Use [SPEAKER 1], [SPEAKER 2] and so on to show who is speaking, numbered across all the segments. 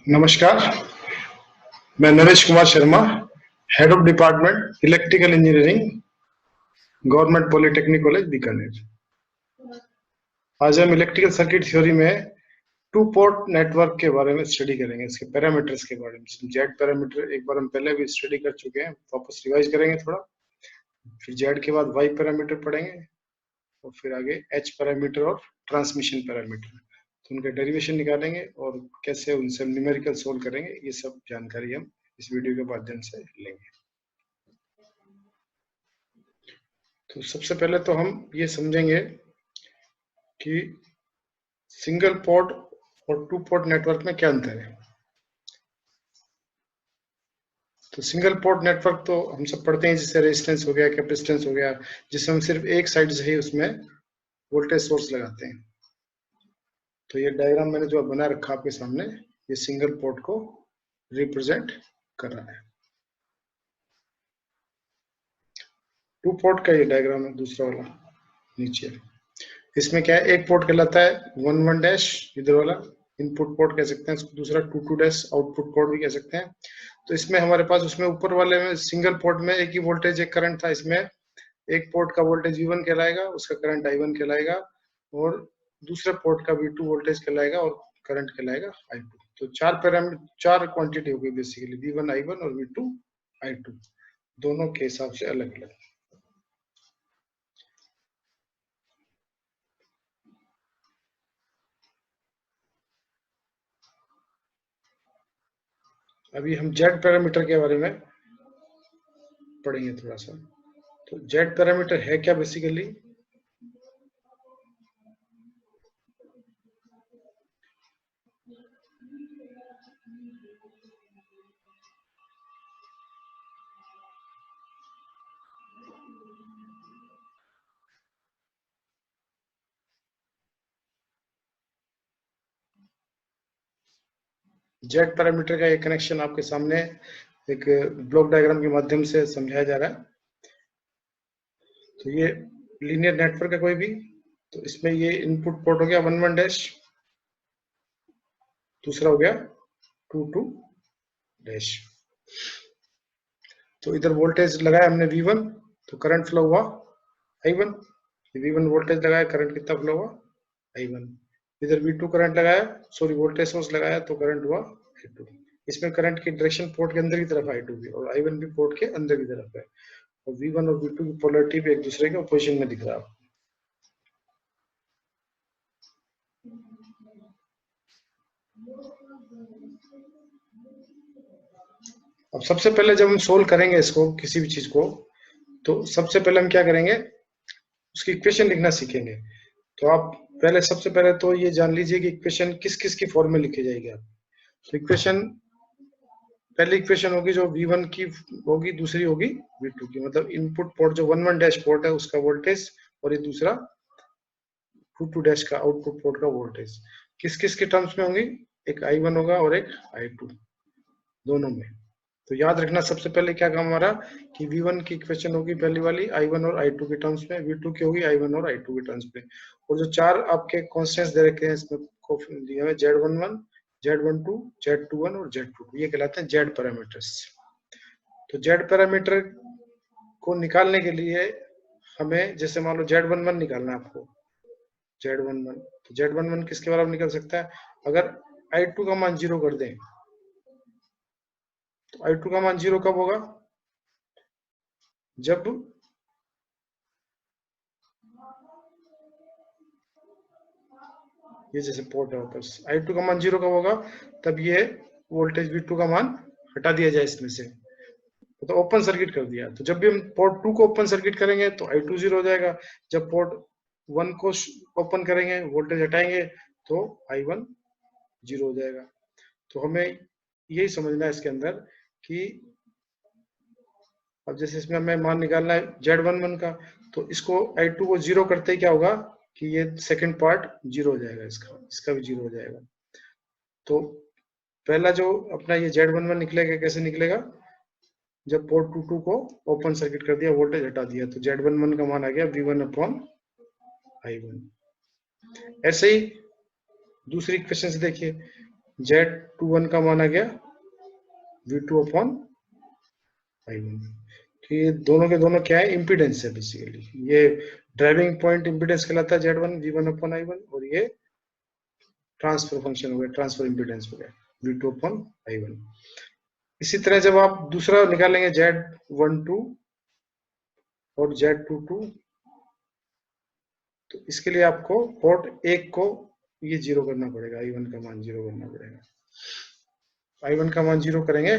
[SPEAKER 1] नमस्कार, मैं Naresh Kumar Sharma, head of department electrical engineering, government polytechnic college Bikaner. आज हम इलेक्ट्रिकल सर्किट थ्योरी में टू पोर्ट नेटवर्क के बारे में स्टडी करेंगे, इसके पैरामीटर्स के बारे में। जेड पैरामीटर एक बार हम पहले भी स्टडी कर चुके हैं, वापस रिवाइज करेंगे थोड़ा। फिर जेड के बाद वाई पैरामीटर पढ़ेंगे और फिर आगे एच पैरामीटर और ट्रांसमिशन पैरामीटर, तो उनके डेरिवेशन निकालेंगे और कैसे उनसे न्यूमेरिकल सोल्व करेंगे, ये सब जानकारी हम इस वीडियो के माध्यम से लेंगे। तो सबसे पहले तो हम ये समझेंगे कि सिंगल पोर्ट और टू पोर्ट नेटवर्क में क्या अंतर है। तो सिंगल पोर्ट नेटवर्क तो हम सब पढ़ते हैं, जैसे रेजिस्टेंस हो गया, कैपेसिटेंस हो गया, जिसमें हम सिर्फ एक साइड से ही उसमें वोल्टेज सोर्स लगाते हैं। तो ये डायग्राम मैंने जो बना रखा आपके सामने, ये सिंगल पोर्ट को रिप्रेजेंट कर रहा है। टू पोर्ट का ये डायग्राम है, दूसरा वाला नीचे। इसमें क्या है, एक पोर्ट कहलाता है 1 डैश, इधर वाला इनपुट पोर्ट कह सकते हैं इसको, दूसरा 2 डैश आउटपुट पोर्ट भी कह सकते हैं। तो इसमें हमारे पास उसमें ऊपर वाले में सिंगल पोर्ट में एक ही वोल्टेज एक करंट था। इसमें एक पोर्ट का वोल्टेज V1 कहलाएगा, उसका करंट I1 कहलाएगा, और दूसरे पोर्ट का V2 वोल्टेज कहलाएगा और करंट कहलाएगा I2। तो चार क्वांटिटी होगी बेसिकली, V1 I1 और V2 I2, दोनों के हिसाब से अलग अलग। अभी हम जेड पैरामीटर के बारे में पढ़ेंगे थोड़ा सा। तो जेड पैरामीटर है क्या बेसिकली? जेड पैरामीटर का एक कनेक्शन आपके सामने एक ब्लॉक डायग्राम के माध्यम से समझाया जा रहा है। तो ये लीनियर नेटवर्क है कोई भी, तो इसमें ये इनपुट पोर्ट हो गया 1 डैश, दूसरा हो गया 2 डैश। तो इधर वोल्टेज लगाया हमने V1, तो करंट फ्लो हुआ I1। V1 वोल्टेज लगाया, करंट कितना फ्लो हुआ I1। इधर V2 करंट लगाया, सॉरी वोल्टेज सोर्स लगाया, तो करंट हुआ I2। इसमें करंट की डायरेक्शन पोर्ट के अंदर की तरफ I2 भी, और I1 भी पोर्ट के अंदर की तरफ है, और V1 और V2 की पोलैरिटी भी एक दूसरे के अपोजिशन में दिख रहा है। अब सबसे पहले जब हम सोल्व करेंगे इसको, किसी भी चीज को, तो सबसे पहले हम क्या करेंगे, उसकी इक्वेशन लिखना सीखेंगे। तो आप पहले सबसे पहले तो ये जान लीजिए कि इक्वेशन किस किस की फॉर्म में लिखी जाएगी। आप तो इक्वेशन, पहली इक्वेशन होगी जो V1 की होगी, दूसरी होगी V2 की, मतलब इनपुट पोर्ट जो 1 डैश पोर्ट है उसका वोल्टेज, और ये दूसरा 2 डैश का आउटपुट पोर्ट का वोल्टेज किस किस के टर्म्स में होंगी, एक I1 होगा और एक I2, दोनों में। तो याद रखना सबसे पहले क्या काम हमारा, कि V1 की इक्वेशन होगी पहली वाली I1 और I2 के टर्म्स में, V2 की होगी I1 और I2 के टर्म्स में, और जो चार आपके कॉन्स्टेंट्स दे रखे हैं इसमें दिए हुए Z11, Z12, Z21 और Z22, ये कहलाते हैं जेड पैरामीटर्स। तो जेड पैरामीटर को निकालने के लिए हमें, जैसे मान लो Z11 निकालना है आपको, Z11, तो Z11 किसके बराबर निकल सकता है, अगर I2 का मान 0 कर दें, तो I2 का मान 0 कब होगा, जब ये जैसे पोर्ट है वापस, I2 का मान 0 कब होगा, तब ये वोल्टेज V2 का मान हटा दिया जाए इसमें से, तो ओपन सर्किट कर दिया। तो जब भी हम पोर्ट 2 को ओपन सर्किट करेंगे तो I2 0 हो जाएगा, जब पोर्ट 1 को ओपन करेंगे, वोल्टेज हटाएंगे, तो I1 0 हो जाएगा। तो हमें यही समझना है इसके अंदर कि अब जैसे इसमें हमें मान निकालना है Z11 का, तो इसको I2 को 0 करते ही क्या होगा कि ये सेकंड पार्ट 0 हो जाएगा, इसका भी 0 हो जाएगा। तो पहला जो अपना ये Z11 निकलेगा, कैसे निकलेगा, जब पोर्ट 2 को ओपन सर्किट कर दिया, वोल्टेज हटा दिया, तो Z11 का मान आ गया V1/I1। ऐसे ही दूसरी इक्वेशन से देखिए, Z21 का मान आ गया V2 अपॉन I1। तो ये दोनों के दोनों क्या है, इम्पीडेंस है बेसिकली। ये ड्राइविंग पॉइंट इम्पीडेंस कहलाता है Z1 V1 अपॉन I1, और ये ट्रांसफर फंक्शन हो गया, ट्रांसफर इम्पीडेंस हो गया V2 अपॉन I1। इसी तरह जब आप दूसरा निकालेंगे Z12 और Z22, तो इसके लिए आपको पोर्ट 1 को ये जीरो करना पड़ेगा, I1 का मान जीरो करना पड़ेगा। I1 का मान जीरो करेंगे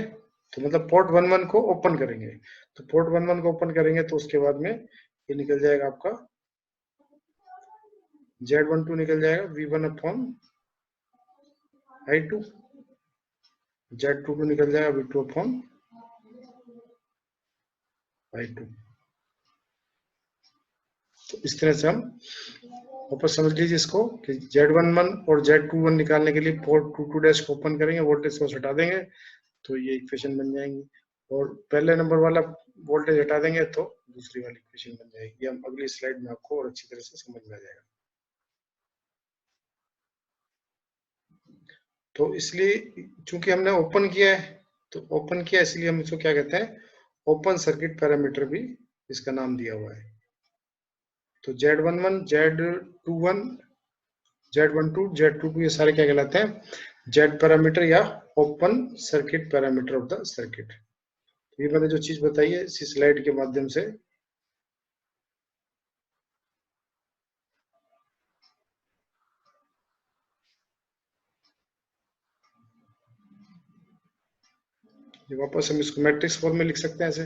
[SPEAKER 1] तो मतलब पोर्ट 11 को ओपन करेंगे, तो पोर्ट 11 को ओपन करेंगे तो उसके बाद में ये निकल जाएगा आपका Z12 निकल जाएगा V1 अपॉन I2, Z22 निकल जाएगा V2 अपॉन I2। तो इस तरह से हम वापस समझ लीजिए इसको कि Z11 और Z21 निकालने के लिए पोर्ट 22 डैश को ओपन करेंगे, वोल्टेज सोर्स हटा देंगे तो ये इक्वेशन बन जाएंगी, और पहले नंबर वाला वोल्टेज हटा देंगे तो दूसरी वाली इक्वेशन बन जाएगी। ये हम अगली स्लाइड में आपको और अच्छी तरह से समझ में आ जाएगा। तो इसलिए चूंकि हमने ओपन किया है, तो ओपन किया इसलिए हम इसको क्या कहते हैं, ओपन सर्किट पैरामीटर भी इसका नाम दिया हुआ है। तो Z11, Z21, Z12, Z22 ये सारे क्या कहलाते हैं, जेड पैरामीटर या open circuit parameter of the circuit. ये मैंने जो चीज बताई है इसी स्लाइड के माध्यम से वापस हम इसको मैट्रिक्स फॉर्म में लिख सकते हैं ऐसे,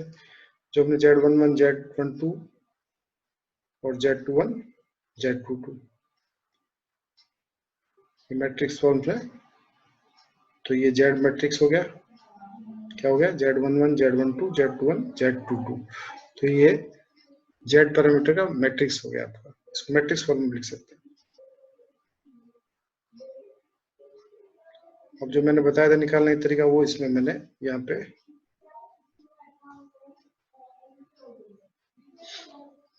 [SPEAKER 1] जो हमने Z11, Z12 और Z21, Z22 ये मैट्रिक्स फॉर्म में, तो ये Z मैट्रिक्स हो गया, क्या हो गया, Z11, Z12, Z21, Z22। तो ये Z पैरामीटर का मैट्रिक्स हो गया आपका, इसको मैट्रिक्स फॉर्म में लिख सकते हैं। अब जो मैंने बताया था निकालने का तरीका वो इसमें मैंने यहाँ पे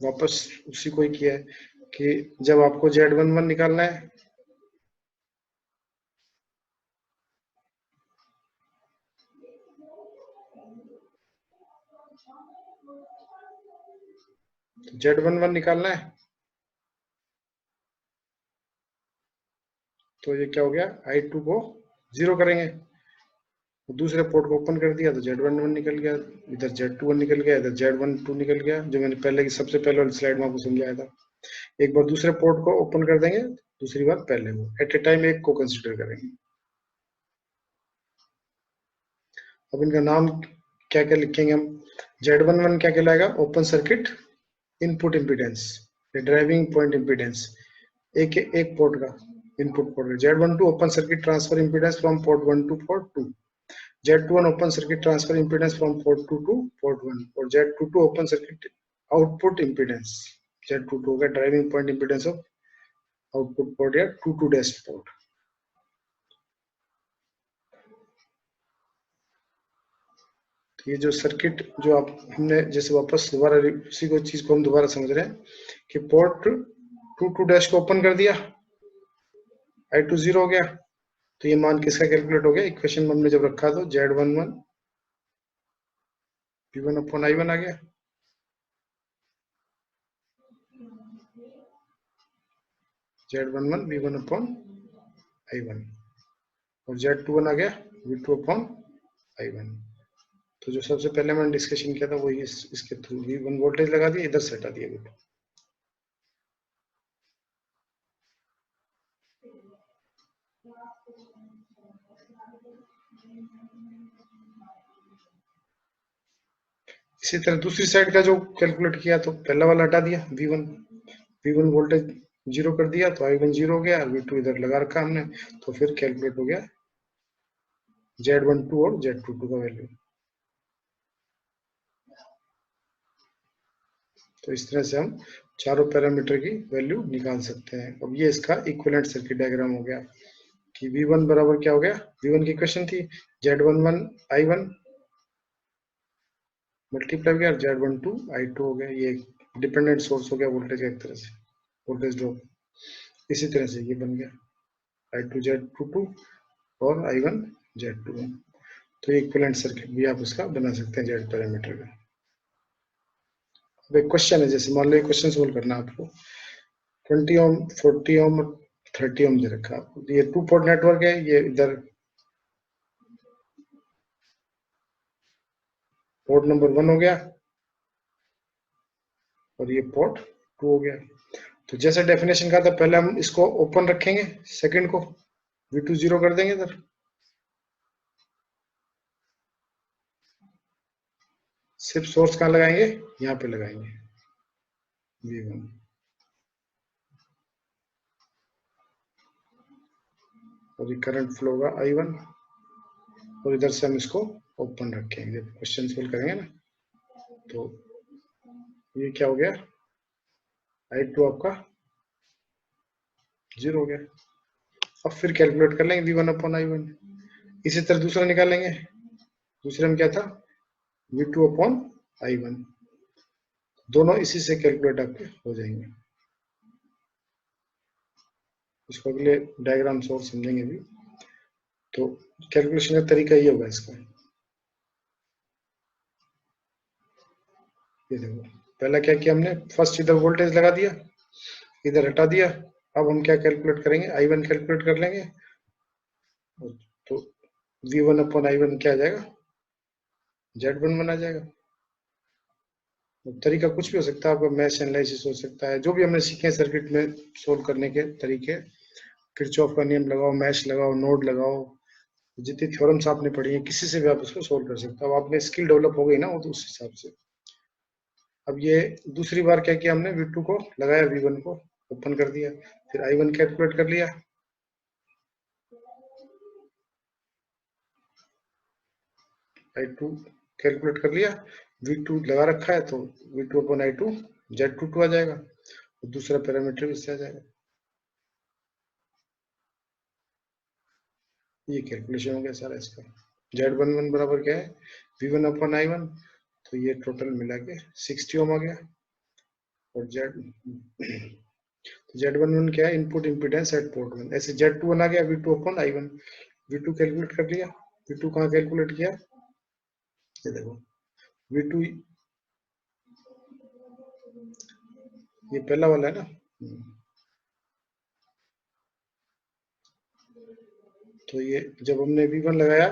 [SPEAKER 1] वापस उसी को ही किया है कि जब आपको Z11 निकालना है तो Z11 निकालना है तो ये क्या हो गया, I2 को जीरो करेंगे, दूसरे पोर्ट को ओपन कर दिया तो Z11 निकल गया, इधर Z21 निकल गया, इधर Z12 निकल गया, जो मैंने पहले की सबसे पहले वाली स्लाइड में आपको समझाया था। एक बार दूसरे पोर्ट को ओपन कर देंगे, दूसरी बार पहले को, एट ए टाइम एक को कंसिडर करेंगे। अब इनका नाम क्या क्या लिखेंगे हम, Z11 क्या कहलाएगा, open circuit input impedance, driving point impedance, एक पोर्ट का input port. Z12 open circuit transfer impedance from port 1 two port 2, Z21 open circuit transfer impedance from port 2 two port 1, और Z22 open circuit output impedance, Z22 हो गया driving point impedance of output port या 2 dash port. ये जो circuit जो आप हमने जैसे वापस दोबारा उसी को चीज को हम दोबारा समझ रहे हैं कि पोर्ट 2 डैश को ओपन कर दिया, I2 जीरो हो गया, तो ये मान किसका कैलकुलेट हो गया, इक्वेशन 1 में जब रखा तो Z11 V1 अपॉन I1 आ गया, Z11 V1 अपॉन I1, और Z21 आ गया V2 अपॉन I1। तो जो सबसे पहले मैंने डिस्कशन किया था वो इसके थ्रू V1 वोल्टेज लगा दिया, इधर से हटा दिया V2। इसी तरह दूसरी साइड का जो कैलकुलेट किया तो पहला वाला हटा दिया, V1 वोल्टेज जीरो कर दिया तो I1 जीरो हो गया, V2 इधर लगा रखा हमने, तो फिर कैलकुलेट हो गया Z12 और Z22 का वैल्यू। तो इस तरह से हम चारों पैरामीटर की वैल्यू निकाल सकते हैं। अब ये इसका इक्विवेलेंट सर्किट डायग्राम हो गया कि V1 बराबर क्या हो गया, V1 की इक्वेशन थी Z11 I1 मल्टीप्लाई हो गया, Z12 I2 हो गया, ये डिपेंडेंट सोर्स हो गया वोल्टेज का एक तरह से, वोल्टेज ड्रॉप। इसी तरह से ये बन गया I2 Z22 और I1 Z2। तो इक्विवेलेंट सर्किट भी आप इसका बना सकते हैं Z पैरामीटर का। अब एक क्वेश्चन है, जैसे मान लो क्वेश्चन सोल्व करना है आपको, 20 ओम, 40 ओम, 30 ओम दे रखा है आपको। ये 2 पोर्ट नेटवर्क है, ये इधर पोर्ट नंबर 1 हो गया और ये पोर्ट 2 हो गया। तो जैसा डेफिनेशन का था, पहले हम इसको ओपन रखेंगे, सेकंड को V2 0 कर देंगे इधर, सिर्फ सोर्स कहाँ लगाएंगे, यहाँ पे लगाएंगे V1। और ये करंट फ्लो होगा I1 और इधर से हम इसको ओपन रखेंगे। जब क्वेश्चन सोल्व करेंगे ना, तो ये क्या हो गया, I2 आपका 0 हो गया। अब फिर कैलकुलेट कर लेंगे V1 अपॉन I1। इसी तरह दूसरा निकालेंगे, दूसरे में क्या था, V2 अपॉन I1। दोनों इसी से कैलकुलेट आपके हो जाएंगे। इसको अगले डायग्राम से और समझेंगे भी। तो कैलकुलेशन का तरीका ये होगा इसका। ये देखो, पहला क्या किया हमने, फर्स्ट इधर वोल्टेज लगा दिया, इधर हटा दिया। अब हम क्या कैलकुलेट करेंगे, I1 कैलकुलेट कर लेंगे। तो V1 अपॉन I1 क्या आ जाएगा, Z1 आ जाएगा। तरीका कुछ भी हो सकता है आपका, मैश एनालिसिस हो सकता है, जो भी हमने सीखे सर्किट में सोल्व करने के तरीके। किरचॉफ का नियम लगाओ, मैश लगाओ, नोड लगाओ, जितनी थ्योरम्स आपने पढ़ी है किसी से भी आप उसको सोल्व कर सकते हो। अब आपने स्किल डेवलप हो गई ना, वो तो उस हिसाब से। अब ये दूसरी बार क्या किया हमने, V2 को लगाया, V1 को ओपन कर दिया, फिर I1 कैलकुलेट कर लिया। I2 कैलकुलेट कर लिया, V2 लगा रखा है, तो V2 अपॉन I2 Z22 आ जाएगा, और दूसरा पैरामीटर भी इससे आ जाएगा। ये कैलकुलेशन हो गया सारा इसका। Z11 बराबर क्या है, V1 अपॉन I1। तो ये टोटल मिला के 60 ओम आ गया। और Z11 क्या है, इनपुट इम्पीडेंस एट पोर्ट 1। ऐसे Z21 आ गया, V2 upon I1। V2 calculate कर लिया, V2 कहाँ कैलकुलेट किया, ये देखो V2 ये पहला वाला है ना। तो ये जब हमने V1 लगाया,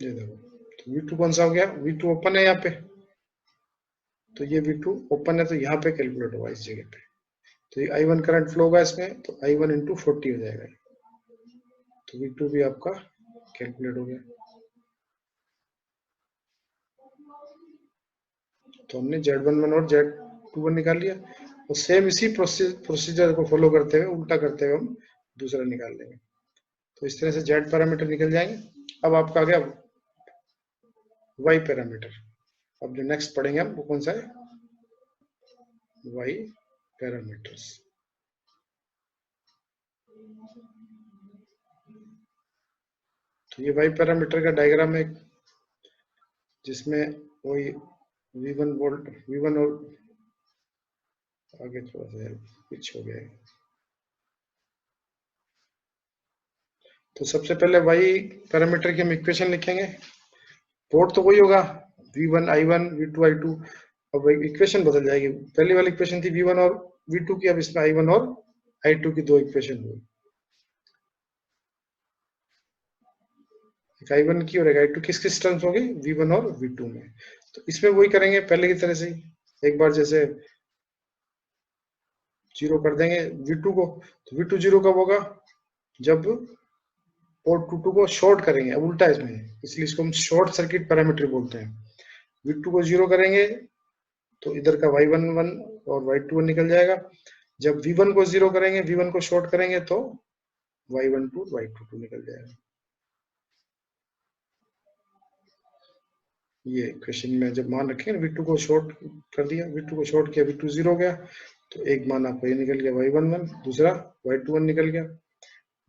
[SPEAKER 1] ये देखो, तो V2 कौन सा हो गया, V2 ओपन है यहाँ पे, तो ये V2 ओपन है, तो यहाँ पे कैलकुलेट होगा इस जगह पे। तो ये I1 करंट फ्लो होगा इसमें, तो I1 इंटू 40 हो जाएगा। तो V2 भी आपका कैलकुलेट हो गया। तो हमने Z11 और Z21 निकाल लिया, और सेम इसी प्रोसीजर को फॉलो करते हुए, उल्टा करते हुए हम दूसरा निकाल लेंगे। तो इस तरह से Z पैरामीटर निकल जाएंगे। अब आपका आ गया Y पैरामीटर। अब जो नेक्स्ट पढ़ेंगे हम, वो कौन सा है, Y पैरामीटर्स। तो ये Y पैरामीटर का डायग्राम है, जिसमें वही V1 वोल्ट, V1 और आगे थोड़ा सा पीछे हो गया है। तो सबसे पहले Y पैरामीटर की हम इक्वेशन लिखेंगे। पोर्ट तो वही होगा, V1 I1, V2 I2। अब इक्वेशन बदल जाएगी, पहली वाली इक्वेशन थी V1 और V2 की, अब इसमें I1 और I2 की दो इक्वेशन हुई, एक I1 की और एक I2 किस किस टर्म्स होगी, V1 और V2 में। तो इसमें वही करेंगे पहले की तरह से ही, एक बार जैसे 0 कर देंगे V2 को। तो V2 0 कब होगा, जब पोर्ट 2 को शॉर्ट करेंगे। अब उल्टा इसमें, इसलिए इसको हम शॉर्ट सर्किट पैरामीटर बोलते हैं। V2 को 0 करेंगे तो इधर का Y11 और Y21 निकल जाएगा। जब V1 को 0 करेंगे, V1 को शॉर्ट करेंगे, तो Y12 Y22 निकल जाएगा। ये इक्वेशन में जब मान रखेंगे, V2 को शॉर्ट कर दिया, V2 को शॉर्ट किया, V2 0 गया, तो एक मान आपको ये निकल गया Y11, दूसरा Y21 निकल गया।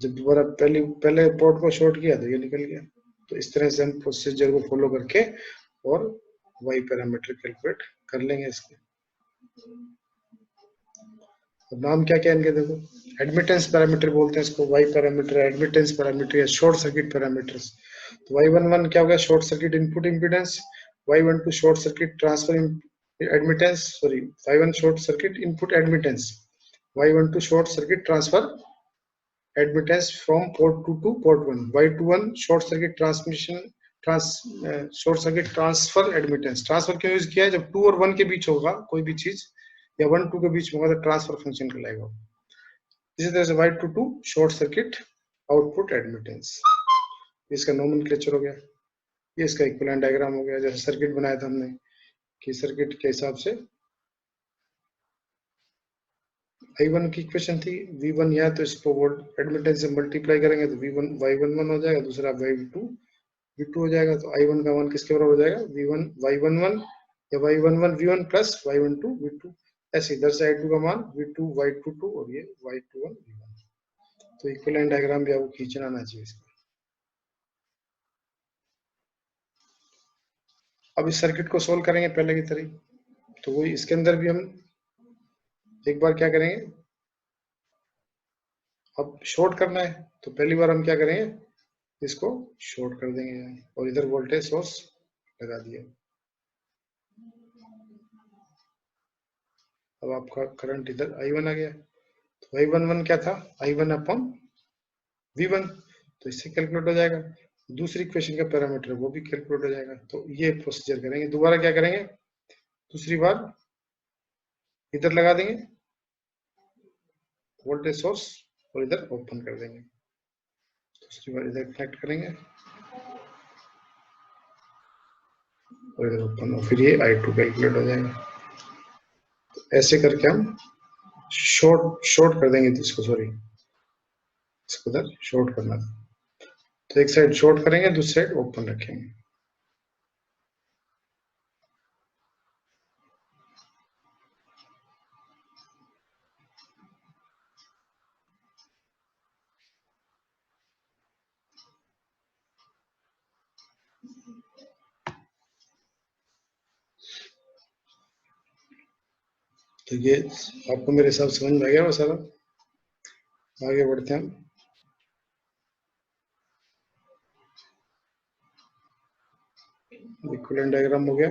[SPEAKER 1] जब दोबारा पहले पोर्ट को शॉर्ट किया, तो ये निकल गया। तो इस तरह से हम प्रोसीजर को फॉलो करके और Y पैरामीटर कैलकुलेट कर लेंगे इसके। अब नाम क्या क्या इनके देखो, एडमिटेंस पैरामीटर बोलते हैं इसको, वाई पैरामीटर, एडमिटेंस पैरामीटर या शॉर्ट सर्किट पैरामीटर्स। तो Y11 क्या हो गया, short circuit input impedance, Y12 short circuit transfer admittance, sorry Y1 short circuit input admittance, Y12 short circuit transfer admittance from port 2 two port 1, Y21 short circuit transmission short circuit transfer admittance. Transfer क्यों use किया है, जब 2 और 1 के बीच होगा कोई भी चीज या 1 2 के बीच होगा तो ट्रांसफर फंक्शन कहलाएगा। इसी तरह से Y22 short circuit output admittance, इसका नोमेनक्लेचर हो गया। ये इसका इक्विवेलेंट डायग्राम हो गया, जैसे सर्किट बनाया था हमने कि सर्किट के हिसाब से I1 की इक्वेशन थी V1 या तो इसको वोल्ट एडमिटेंस से मल्टीप्लाई करेंगे तो V1 Y11 हो जाएगा, दूसरा Y2 V2 हो जाएगा। तो I1 का मान किसके बराबर हो जाएगा, V1 Y11 या Y11 V1 plus Y12 V2। ऐसे इधर से I2 का मान V2 Y22 और ये Y21 V1। तो इक्विवेलेंट डायग्राम भी आपको खींचना आना चाहिए इसका। अब इस सर्किट को सोल्व करेंगे पहले की तरह, तो वही इसके अंदर भी हम एक बार क्या करेंगे, अब शॉर्ट करना है तो पहली बार हम क्या करेंगे, इसको शॉर्ट कर देंगे और इधर वोल्टेज सोर्स लगा दिया। अब आपका करंट इधर I1 आ गया, तो I11 क्या था, I1 अपॉन V1, तो इससे कैलकुलेट हो जाएगा। दूसरी इक्वेशन का पैरामीटर वो भी कैलकुलेट हो जाएगा। तो ये प्रोसीजर करेंगे, दोबारा क्या करेंगे, दूसरी बार इधर लगा देंगे वोल्टेज सोर्स और इधर ओपन कर देंगे, दूसरी बार इधर कनेक्ट करेंगे और इधर ओपन, और फिर ये I2 कैलकुलेट हो जाएगा। तो ऐसे करके हम शॉर्ट कर देंगे इसको, सॉरी इसको इधर शॉर्ट करना था, तो एक साइड शॉर्ट करेंगे दूसरी साइड ओपन रखेंगे। तो ये आपको मेरे हिसाब समझ में आ गया वो सारा। आगे बढ़ते हैं, इक्विवेलेंट डायग्राम हो गया।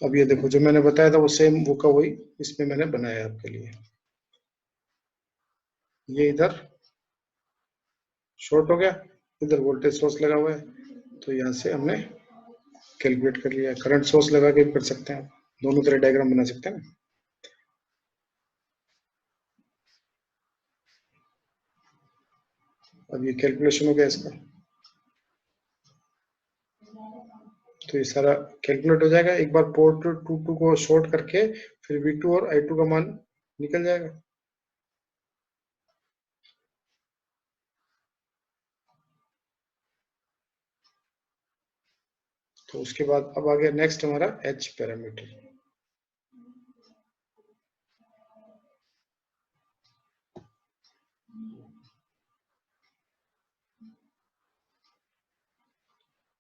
[SPEAKER 1] अब ये देखो जो मैंने बताया था वो सेम वो का वही इसमें मैंने बनाया आपके लिए। ये इधर शॉर्ट हो गया, इधर वोल्टेज सोर्स लगा हुआ है, तो यहाँ से हमने कैलकुलेट कर लिया। करंट सोर्स लगा के कर सकते हैं, दोनों तरह डायग्राम बना सकते हैं ना। अब ये कैलकुलेशन हो गया इसका, तो ये सारा कैलकुलेट हो जाएगा। एक बार पोर्ट 2 को शॉर्ट करके फिर V2 और I2 का मान निकल जाएगा। तो उसके बाद अब आ गया नेक्स्ट हमारा H पैरामीटर।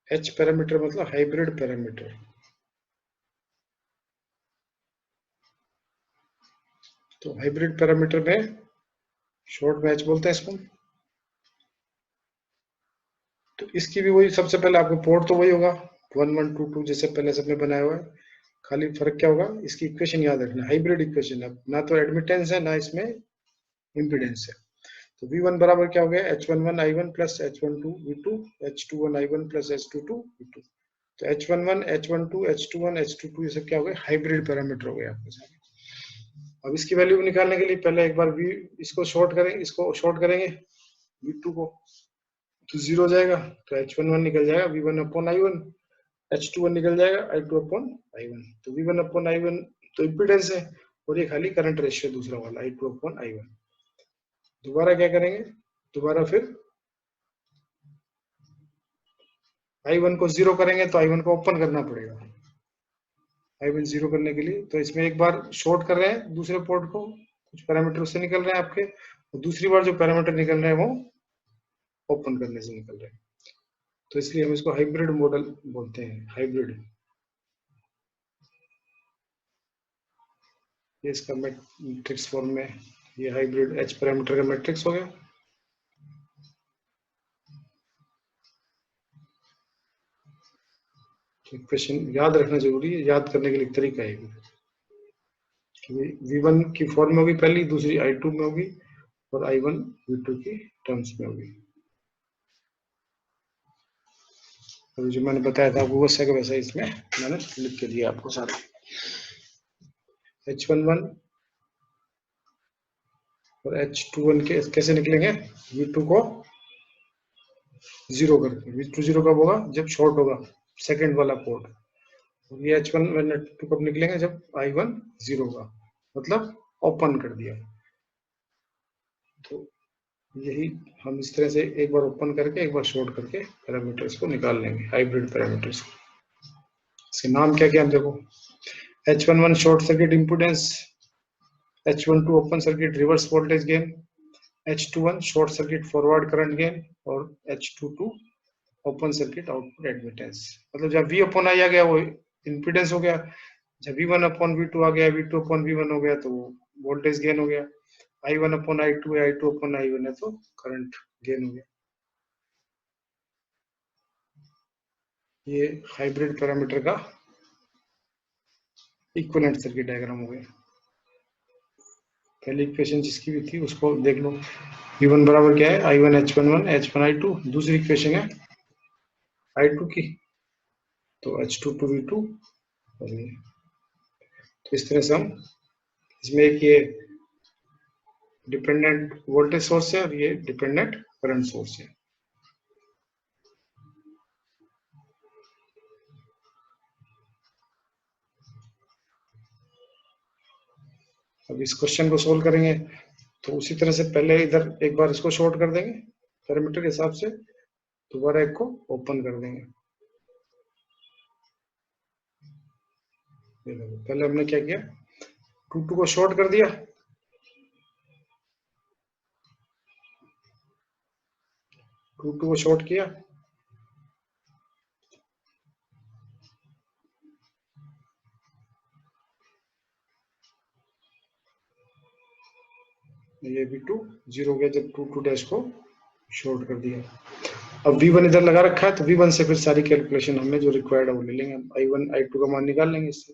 [SPEAKER 1] H पैरामीटर मतलब हाइब्रिड पैरामीटर। तो हाइब्रिड पैरामीटर में शॉर्ट में H बोलते हैं इसको। तो इसकी भी वही, सबसे पहले आपको पोर्ट तो वही होगा 1 1 2 2 जैसे पहले सबने बनाया हुआ है, खाली फर्क क्या होगा, इसकी इक्वेशन याद रखना, हाइब्रिड इक्वेशन है, ना तो एडमिटेंस है ना इसमें इम्पीडेंस है। तो V1 बराबर क्या हो गया, H11 I1 plus H12 V2, H21 I1 plus H22 V2। तो H11 H12 H21 H22 ये सब क्या हो गए, हाइब्रिड पैरामीटर हो गए आपके साथ। अब इसकी वैल्यू निकालने के लिए पहले एक बार इसको शॉर्ट करेंगे, इसको शॉर्ट करेंगे V2 को, तो 0 हो जाएगा, तो H11 निकल जाएगा V1 अपॉन I1, H21 निकल जाएगा I2 अपॉन I1। तो V1 अपॉन I1 तो इम्पीडेंस है और ये खाली करंट रेशियो दूसरा वाला I2 अपॉन I1। दोबारा क्या करेंगे, दोबारा फिर I1 को 0 करेंगे तो I1 को ओपन करना पड़ेगा। I1 0 करने के लिए तो इसमें एक बार शॉर्ट कर रहे हैं दूसरे पोर्ट को, कुछ पैरामीटर उससे निकल रहे हैं आपके, और दूसरी बार जो पैरामीटर निकल रहे हैं वो ओपन करने से निकल रहे हैं। तो इसलिए हम इसको हाइब्रिड मॉडल बोलते हैं, हाइब्रिड। ये इसका मैट्रिक्स फॉर्म में, ये हाइब्रिड एच पैरामीटर का मैट्रिक्स हो गया। इक्वेशन याद रखना जरूरी है, याद करने के लिए तरीका है। V1 की फॉर्म में होगी पहली, दूसरी I2 में होगी और I1 V2 की टर्म्स में होगी। अभी जो मैंने बताया था आपको वैसा का वैसा इसमें मैंने लिख के दिया आपको सारा। H11 और H21 के कैसे निकलेंगे? V2 को 0 करके। V2 0 कब होगा? जब शॉर्ट होगा सेकंड वाला पोर्ट। और ये H1 H2 कब निकलेंगे? जब I1 0 होगा, मतलब ओपन कर दिया। तो यही हम इस तरह से एक बार ओपन करके एक बार शॉर्ट करके पैरामीटर्स को निकाल लेंगे, हाइब्रिड पैरामीटर्स को। इसके नाम क्या क्या हम देखो। H11 short circuit importance, H12 open circuit reverse voltage gain, H21 short circuit forward current gain और H22 open circuit output admittance. मतलब जब V अपॉन I आ गया वो इंपिडेंस हो गया, जब V1 अपॉन V2 आ गया, V2 अपॉन V1 हो गया तो वोल्टेज गेन हो गया, I1 अपॉन I2 है, I2 अपॉन I1 है तो करंट गेन हो गया। ये हाइब्रिड पैरामीटर का इक्विवेलेंट सर्किट डायग्राम हो गया। पहली इक्वेशन जिसकी भी थी उसको देख लो। V1 बराबर क्या है? I1 H11 H1 I2। दूसरी इक्वेशन है I2 की, तो H22 V2 और ये। तो इस तरह से हम इसमें एक ये डिपेंडेंट वोल्टेज सोर्स है और ये डिपेंडेंट करंट सोर्स है। अब इस क्वेश्चन को सोल्व करेंगे तो उसी तरह से पहले इधर एक बार इसको शॉर्ट कर देंगे पैरामीटर के हिसाब से, दोबारा एक को ओपन कर देंगे। पहले हमने क्या किया, 2 को शॉर्ट कर दिया, 2 को शॉर्ट किया, ये V2 0 हो गया जब 2 डैश को शॉर्ट कर दिया। अब V1 इधर लगा रखा है तो V1 से फिर सारी कैलकुलेशन हमें जो रिक्वायर्ड है वो ले लेंगे। I1 I2 का मान निकाल लेंगे इससे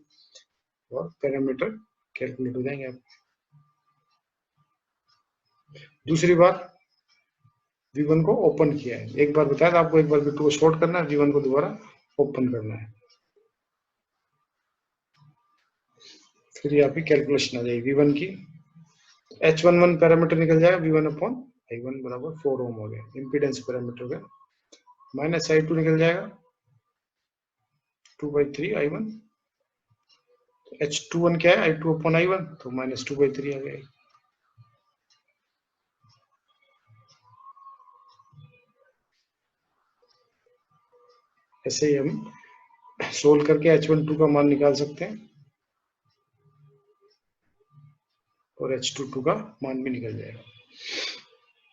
[SPEAKER 1] और पैरामीटर कैलकुलेट हो जाएंगे। आप दूसरी बात, V1 को ओपन किया है, एक बार बताया था आपको, एक बार V2 को शॉर्ट करना है, V1 को दोबारा ओपन करना है, फिर यहाँ पे कैलकुलेशन आ जाएगी V1 की। H11 पैरामीटर निकल जाएगा V1 अपॉन I1 बराबर 4 ओम हो गया, इम्पीडेंस पैरामीटर का। माइनस I2 निकल जाएगा 2/3 I1। H21 क्या है? I2 अपॉन I1, तो माइनस 2/3 आ गया। ऐसे ही हम सोल्व करके H12 का मान निकाल सकते हैं और H22 का मान भी निकल जाएगा।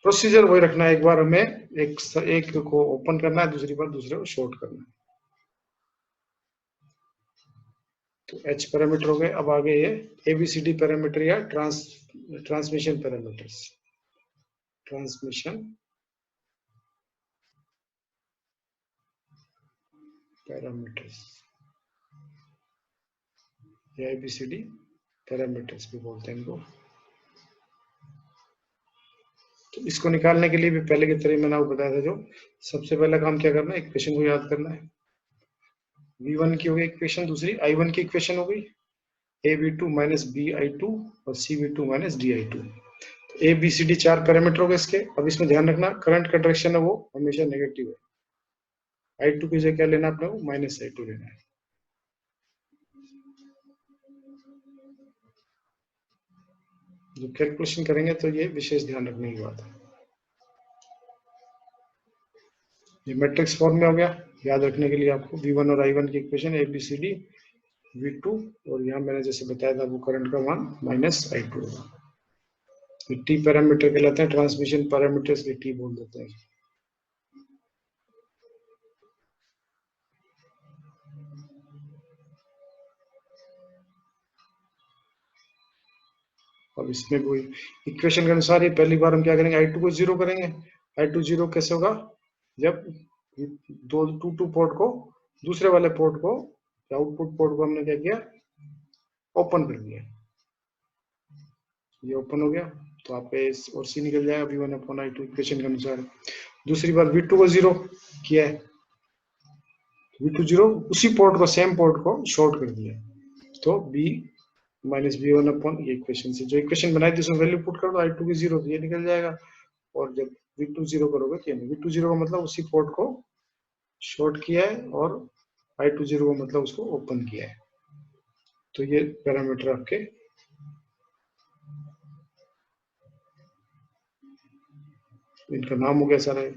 [SPEAKER 1] प्रोसीजर वही रखना है, एक बार हमें एक को ओपन करना है, दूसरी बार दूसरे को शॉर्ट करना है। तो H पैरामीटर हो गए। अब आगे ये ABCD पैरामीटर या ट्रांसमिशन पैरामीटर्स। ट्रांसमिशन पैरामीटर्स या ABCD पैरामीटर्स भी बोलते हैं इनको। तो इसको निकालने के लिए भी पहले की तरह मैंने आपको बताया था, जो सबसे पहला काम क्या करना है, इक्वेशन को याद करना है। V1 की हो गई इक्वेशन, दूसरी I1 की इक्वेशन हो गई AV2 माइनस BI2 और CV2 minus DI2। ABCD 4 parameter हो गए इसके। अब इसमें ध्यान रखना, करंट का डायरेक्शन है वो हमेशा नेगेटिव है। I2 की जगह क्या लेना अपने को? माइनस I2 लेना है। जब कैलकुलेशन करेंगे तो ये विशेष ध्यान रखने की बात है। ये मैट्रिक्स फॉर्म में हो गया, याद रखने के लिए आपको V1 और I1 की इक्वेशन ABCD V2, और यहाँ मैंने जैसे बताया था वो करंट का मान माइनस I2 होगा। टी पैरामीटर कहलाते हैं, ट्रांसमिशन पैरामीटर्स के टी बोल देते हैं। अब इसमें भी इक्वेशन के अनुसार ही पहली बार हम क्या करेंगे, I2 को 0 करेंगे। I2 0 कैसे होगा, जब दो टू पोर्ट को, दूसरे वाले पोर्ट को, आउटपुट पोर्ट को हमने क्या किया, ओपन कर दिया। ये ओपन हो गया तो आप एस और सी निकल जाएगा V1/I2 इक्वेशन के अनुसार। दूसरी बार V2 को 0 किया है, V2 0, उसी पोर्ट को, सेम पोर्ट को शॉर्ट कर दिया, तो B माइनस V1 ये इक्वेशन से जो इक्वेशन बनाई थी उसमें वैल्यू पुट कर दो, I2 की 0 तो ये निकल जाएगा। और जब V2 0 करोगे तो V2 0 का मतलब उसी पोर्ट को शॉर्ट किया है और I2 0 का मतलब उसको ओपन किया है। तो ये पैरामीटर आपके इनका नाम हो गया सारा। ए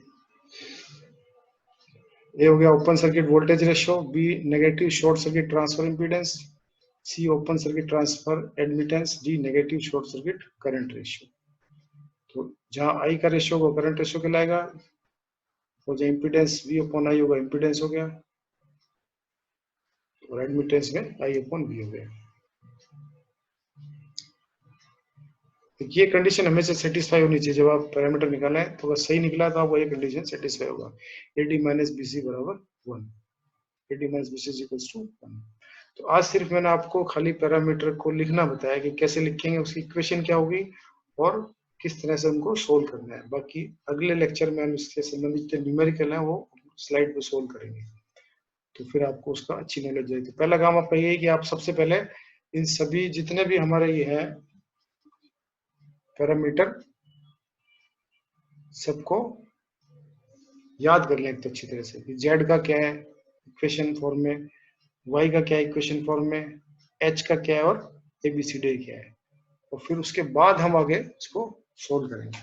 [SPEAKER 1] हो गया open circuit voltage ratio, B negative short circuit transfer impedance, C open circuit transfer admittance, D negative short circuit current ratio. तो जहां आई का रेशियो होगा करंट रेशियो कहलाएगा, और जो इंपीडेंस V अपॉन आई होगा इंपीडेंस हो गया, और एडमिटेंस में I अपॉन V हो गया। तो ये कंडीशन हमेशा सेटिस्फाई होनी चाहिए। जब आप पैरामीटर निकालें तो अगर सही निकला तो आपको ये कंडीशन सेटिस्फाई होगा, AD माइनस BC बराबर 1, AD minus BC equals to 1। तो आज सिर्फ मैंने आपको खाली पैरामीटर को लिखना बताया कि कैसे लिखेंगे, उसकी इक्वेशन क्या होगी और किस तरह से उनको सोल्व करना है। बाकी अगले लेक्चर में हम इससे संबंधित जो न्यूमेरिकल है वो स्लाइड पे सोल्व करेंगे, तो फिर आपको उसका अच्छी नॉलेज जाएगी। तो पहला काम आपका ये है कि आप सबसे पहले इन सभी जितने भी हमारे ये है पैरामीटर सबको याद कर लें तो अच्छी तरह से कि जेड का क्या है इक्वेशन फॉर्म में, वाई का क्या है इक्वेशन फॉर्म में, एच का क्या है और ABCD क्या है, और फिर उसके बाद हम आगे इसको सोल्व करेंगे।